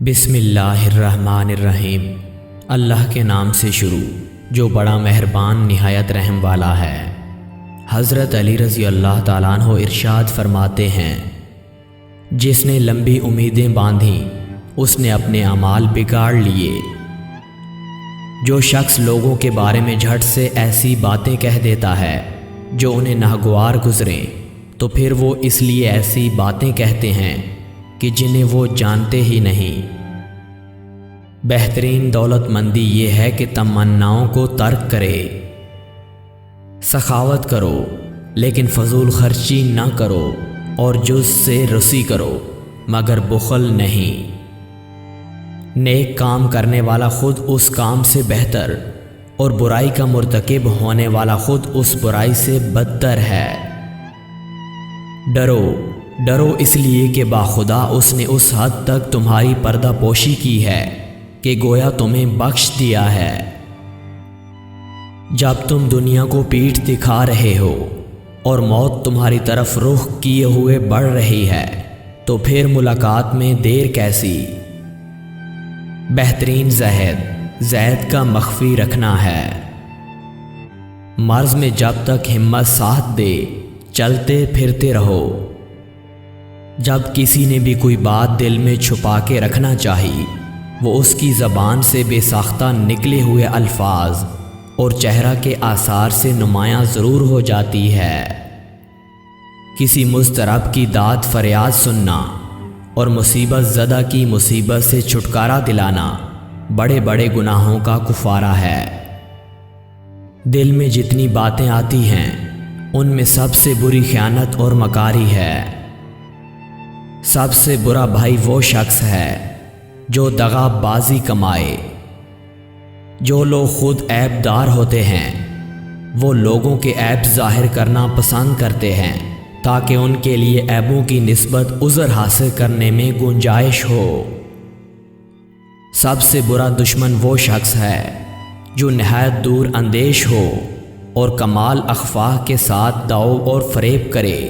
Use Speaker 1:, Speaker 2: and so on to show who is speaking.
Speaker 1: بسم اللہ الرحمن الرحیم۔ اللہ کے نام سے شروع جو بڑا مہربان نہایت رحم والا ہے۔ حضرت علی رضی اللہ تعالیٰ عنہ ارشاد فرماتے ہیں، جس نے لمبی امیدیں باندھیں اس نے اپنے اعمال بگاڑ لیے۔ جو شخص لوگوں کے بارے میں جھٹ سے ایسی باتیں کہہ دیتا ہے جو انہیں ناگوار گزریں، تو پھر وہ اس لیے ایسی باتیں کہتے ہیں کہ جنہیں وہ جانتے ہی نہیں۔ بہترین دولت مندی یہ ہے کہ تمناؤں کو ترک کرے۔ سخاوت کرو لیکن فضول خرچی نہ کرو، اور جز سے رسی کرو مگر بخل نہیں۔ نیک کام کرنے والا خود اس کام سے بہتر، اور برائی کا مرتکب ہونے والا خود اس برائی سے بدتر ہے۔ ڈرو اس لیے کہ باخدا اس نے اس حد تک تمہاری پردہ پوشی کی ہے کہ گویا تمہیں بخش دیا ہے۔ جب تم دنیا کو پیٹھ دکھا رہے ہو اور موت تمہاری طرف رخ کیے ہوئے بڑھ رہی ہے، تو پھر ملاقات میں دیر کیسی؟ بہترین زید کا مخفی رکھنا ہے۔ مرض میں جب تک ہمت ساتھ دے چلتے پھرتے رہو۔ جب کسی نے بھی کوئی بات دل میں چھپا کے رکھنا چاہی، وہ اس کی زبان سے بے ساختہ نکلے ہوئے الفاظ اور چہرہ کے آثار سے نمایاں ضرور ہو جاتی ہے۔ کسی مضطرب کی داد فریاد سننا اور مصیبت زدہ کی مصیبت سے چھٹکارا دلانا بڑے بڑے گناہوں کا کفارہ ہے۔ دل میں جتنی باتیں آتی ہیں ان میں سب سے بری خیانت اور مکاری ہے۔ سب سے برا بھائی وہ شخص ہے جو دغا بازی کمائے۔ جو لوگ خود عیب دار ہوتے ہیں وہ لوگوں کے عیب ظاہر کرنا پسند کرتے ہیں تاکہ ان کے لیے عیبوں کی نسبت عذر حاصل کرنے میں گنجائش ہو۔ سب سے برا دشمن وہ شخص ہے جو نہایت دور اندیش ہو اور کمال اخفاق کے ساتھ داؤ اور فریب کرے۔